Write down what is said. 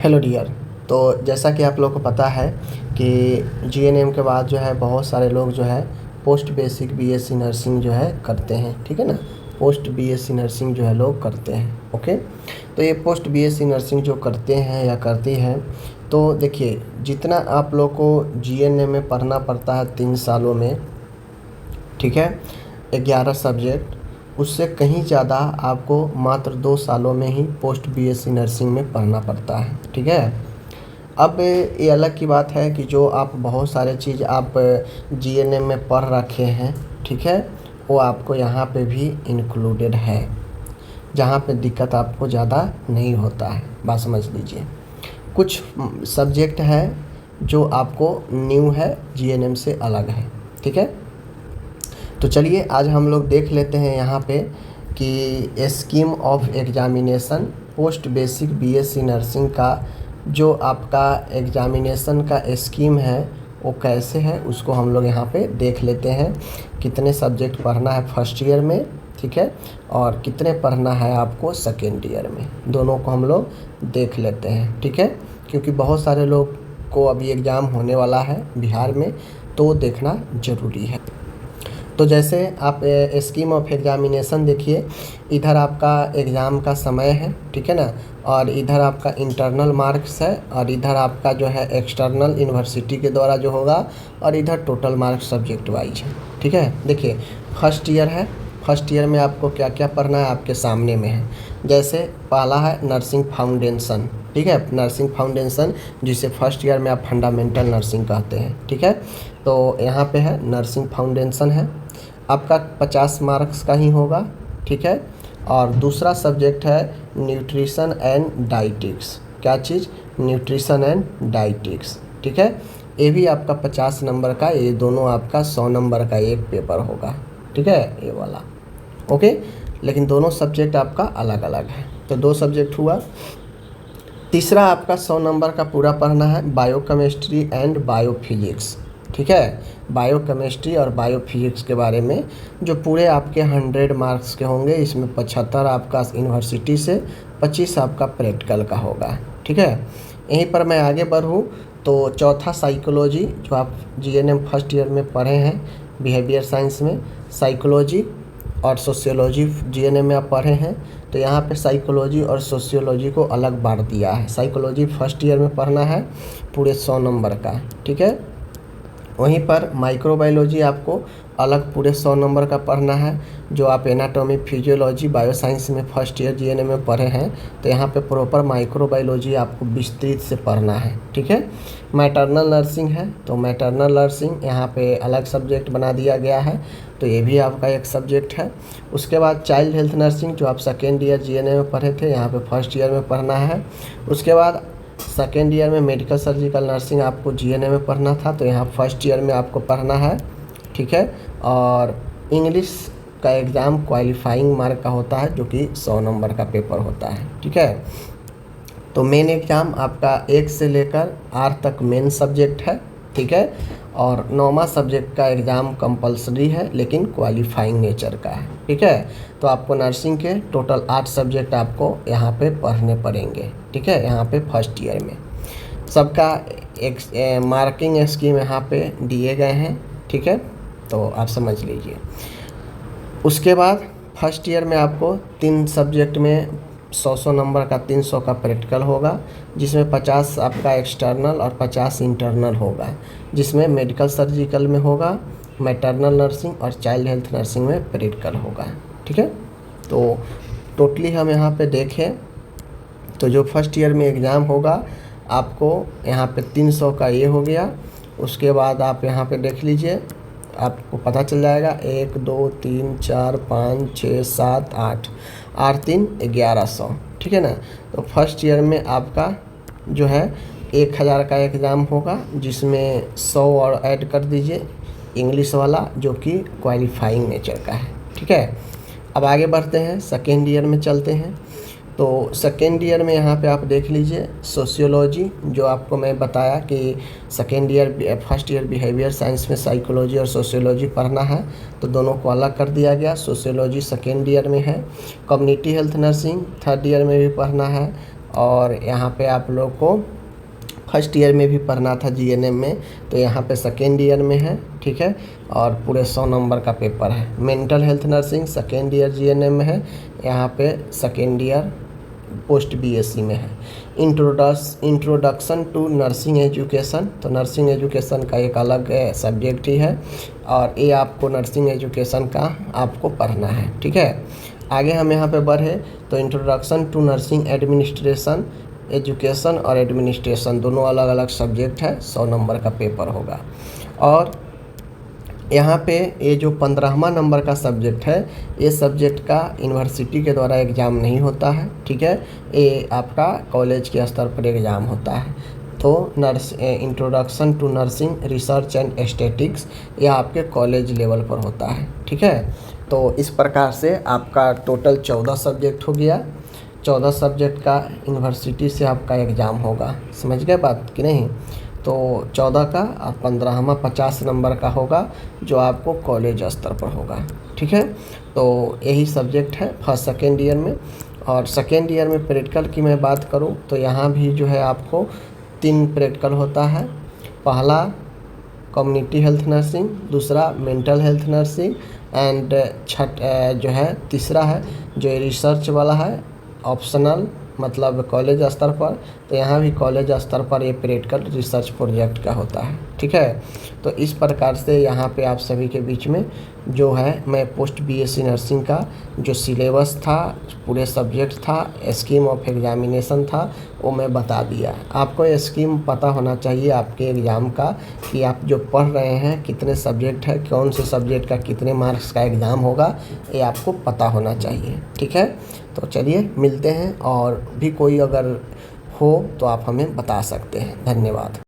Hello dear. तो जैसा कि आप लोग को पता है कि जीएनएम के बाद जो है बहुत सारे लोग जो है पोस्ट बेसिक बीएससी नर्सिंग जो है करते हैं, ठीक है ना। पोस्ट बीएससी नर्सिंग जो है लोग करते हैं। ओके, तो ये पोस्ट बीएससी नर्सिंग जो करते हैं या करती हैं, तो देखिए जितना आप लोग को जीएनएम में पढ़ना पड़ता है 3 सालों में, ठीक है, 11 सब्जेक्ट, उससे कहीं ज़्यादा आपको मात्र 2 सालों में ही पोस्ट बीएससी नर्सिंग में पढ़ना पड़ता है, ठीक है। अब ये अलग की बात है कि जो आप बहुत सारे चीज़ आप जीएनएम में पढ़ रखे हैं, ठीक है, वो आपको यहाँ पे भी इंक्लूडेड है, जहाँ पे दिक्कत आपको ज़्यादा नहीं होता है। बात समझ लीजिए, कुछ सब्जेक्ट है जो आपको न्यू है, जीएनएम से अलग है, ठीक है। तो चलिए आज हम लोग देख लेते हैं यहाँ पे कि scheme of examination post basic BSc nursing का जो आपका एग्जामिनेशन का स्कीम है वो कैसे है, उसको हम लोग यहाँ पे देख लेते हैं। कितने सब्जेक्ट पढ़ना है फर्स्ट ईयर में, ठीक है, और कितने पढ़ना है आपको सेकेंड ईयर में, दोनों को हम लोग देख लेते हैं, ठीक है। क्योंकि बहुत सारे लोग को अभी एग्ज़ाम होने वाला है बिहार में, तो देखना ज़रूरी है। तो जैसे आप स्कीम ऑफ एग्जामिनेशन देखिए, इधर आपका एग्ज़ाम का समय है, ठीक है ना, और इधर आपका इंटरनल मार्क्स है, और इधर आपका जो है एक्सटर्नल यूनिवर्सिटी के द्वारा जो होगा, और इधर टोटल मार्क्स सब्जेक्ट वाइज है, ठीक है। देखिए फर्स्ट ईयर है, फर्स्ट ईयर में आपको क्या क्या पढ़ना है आपके सामने में है। जैसे पहला है नर्सिंग फाउंडेशन, ठीक है, नर्सिंग फाउंडेशन जिसे फर्स्ट ईयर में आप फंडामेंटल नर्सिंग कहते हैं, ठीक है। तो यहाँ पे है नर्सिंग फाउंडेशन है, आपका 50 मार्क्स का ही होगा, ठीक है। और दूसरा सब्जेक्ट है न्यूट्रिशन एंड डाइटिक्स। क्या चीज़? न्यूट्रिशन एंड डाइटिक्स, ठीक है। ये भी आपका 50 नंबर का, ये दोनों आपका 100 नंबर का एक पेपर होगा, ठीक है, ये वाला। ओके, लेकिन दोनों सब्जेक्ट आपका अलग अलग है। तो 2 सब्जेक्ट हुआ। तीसरा आपका 100 नंबर का पूरा पढ़ना है बायोकेमिस्ट्री एंड बायोफिजिक्स, ठीक है। बायोकेमिस्ट्री और बायोफिजिक्स के बारे में जो पूरे आपके 100 मार्क्स के होंगे, इसमें 75 आपका यूनिवर्सिटी से, 25 आपका प्रैक्टिकल का होगा, ठीक है। यहीं पर मैं आगे बढ़ूँ तो चौथा साइकोलॉजी, जो आप जीएनएम फर्स्ट ईयर में पढ़े हैं बिहेवियर साइंस में, साइकोलॉजी और सोशियोलॉजी जीएनएम में आप पढ़े हैं, तो यहाँ पे साइकोलॉजी और सोशियोलॉजी को अलग बांट दिया है। साइकोलॉजी फर्स्ट ईयर में पढ़ना है पूरे 100 नंबर का, ठीक है। वहीं पर माइक्रोबायोलॉजी आपको अलग पूरे 100 नंबर का पढ़ना है। जो आप एनाटॉमी फिजियोलॉजी बायोसाइंस में फर्स्ट ईयर जीएनएम में पढ़े हैं, तो यहाँ पे प्रॉपर माइक्रोबायोलॉजी आपको विस्तृत से पढ़ना है, ठीक है। मैटरनल नर्सिंग है, तो मैटरनल नर्सिंग यहाँ पे अलग सब्जेक्ट बना दिया गया है, तो ये भी आपका एक सब्जेक्ट है। उसके बाद चाइल्ड हेल्थ नर्सिंग जो आप सेकेंड ईयर जीएनएम में पढ़े थे, यहाँ पे फर्स्ट ईयर में पढ़ना है। उसके बाद सेकेंड ईयर में मेडिकल सर्जिकल नर्सिंग आपको जीएनएम में पढ़ना था, तो यहाँ फर्स्ट ईयर में आपको पढ़ना है, ठीक है। और इंग्लिश का एग्ज़ाम क्वालिफाइंग मार्क का होता है, जो कि 100 नंबर का पेपर होता है, ठीक है। तो मेन एग्ज़ाम आपका 1 से लेकर 8 तक मेन सब्जेक्ट है, ठीक है। और 9वां सब्जेक्ट का एग्ज़ाम कंपलसरी है, लेकिन क्वालिफाइंग नेचर का है, ठीक है। तो आपको नर्सिंग के टोटल 8 सब्जेक्ट आपको यहाँ पे पढ़ने पड़ेंगे, ठीक है, यहाँ पे फर्स्ट ईयर में। सबका एक मार्किंग स्कीम यहाँ पे दिए गए हैं, ठीक है, तो आप समझ लीजिए। उसके बाद फर्स्ट ईयर में आपको 3 सब्जेक्ट में 100 नंबर का 300 का प्रैक्टिकल होगा, जिसमें 50 आपका एक्सटर्नल और 50 इंटरनल होगा, जिसमें मेडिकल सर्जिकल में होगा, मैटरनल नर्सिंग और चाइल्ड हेल्थ नर्सिंग में प्रैक्टिकल होगा, ठीक है। तो टोटली हम यहाँ पे देखें तो जो फर्स्ट ईयर में एग्ज़ाम होगा आपको यहाँ पे 300 का ये हो गया। उसके बाद आप यहाँ पे देख लीजिए, आपको पता चल जाएगा 1 2 3 4 5 6 7 8 8 3 1100, ठीक है ना। तो फर्स्ट ईयर में आपका जो है 1000 का एग्ज़ाम होगा, जिसमें 100 और ऐड कर दीजिए इंग्लिश वाला, जो कि क्वालिफाइंग नेचर का है, ठीक है। अब आगे बढ़ते हैं, सेकेंड ईयर में चलते हैं। तो सेकेंड ईयर में यहाँ पे आप देख लीजिए सोशियोलॉजी, जो आपको मैं बताया कि second year first year behaviour science में साइकोलॉजी और सोशियोलॉजी पढ़ना है, तो दोनों को अलग कर दिया गया। सोशियोलॉजी सेकेंड ईयर में है। Community health nursing third year में भी पढ़ना है। और यहाँ पे आप लोग को फर्स्ट ईयर में भी पढ़ना था जीएनएम में, तो यहाँ पे सेकेंड ईयर में है, ठीक है। और पूरे 100 नंबर का पेपर है। Mental health nursing second year GNM में है, यहाँ पे सेकेंड ईयर पोस्ट बीएससी में है। इंट्रोडक्शन टू नर्सिंग एजुकेशन, तो नर्सिंग एजुकेशन का एक अलग सब्जेक्ट ही है, और ये आपको नर्सिंग एजुकेशन का आपको पढ़ना है, ठीक है। आगे हम यहाँ पे बढ़े तो introduction to nursing administration, education और एडमिनिस्ट्रेशन दोनों अलग अलग सब्जेक्ट है, 100 नंबर का पेपर होगा। और यहाँ पे ये जो 15वां नंबर का सब्जेक्ट है, ये सब्जेक्ट का यूनिवर्सिटी के द्वारा एग्ज़ाम नहीं होता है, ठीक है। ये आपका कॉलेज के स्तर पर एग्ज़ाम होता है। तो introduction to nursing research and statics, ये आपके कॉलेज लेवल पर होता है, ठीक है। तो इस प्रकार से आपका टोटल 14 सब्जेक्ट हो गया। 14 सब्जेक्ट का यूनिवर्सिटी से आपका एग्ज़ाम होगा, समझ गए बात कि नहीं। तो 14 का और 15वां 50 नंबर का होगा, जो आपको कॉलेज स्तर पर होगा, ठीक है। तो यही सब्जेक्ट है फर्स्ट सेकेंड ईयर में। और सेकेंड ईयर में प्रैक्टिकल की मैं बात करूं तो यहाँ भी जो है आपको 3 प्रैक्टिकल होता है। पहला कम्युनिटी हेल्थ नर्सिंग, दूसरा मेंटल हेल्थ नर्सिंग एंड जो है तीसरा है जो रिसर्च वाला है, ऑप्शनल मतलब कॉलेज स्तर पर। तो यहाँ भी कॉलेज स्तर पर ये प्रैक्टिकल रिसर्च प्रोजेक्ट का होता है, ठीक है। तो इस प्रकार से यहाँ पे आप सभी के बीच में जो है मैं पोस्ट बीएससी नर्सिंग का जो सिलेबस था, पूरे सब्जेक्ट था, स्कीम ऑफ एग्जामिनेशन था, वो मैं बता दिया। आपको स्कीम पता होना चाहिए आपके एग्ज़ाम का कि आप जो पढ़ रहे हैं कितने सब्जेक्ट है, कौन से सब्जेक्ट का कितने मार्क्स का एग्ज़ाम होगा, ये आपको पता होना चाहिए, ठीक है। तो चलिए मिलते हैं, और भी कोई अगर हो तो आप हमें बता सकते हैं। धन्यवाद।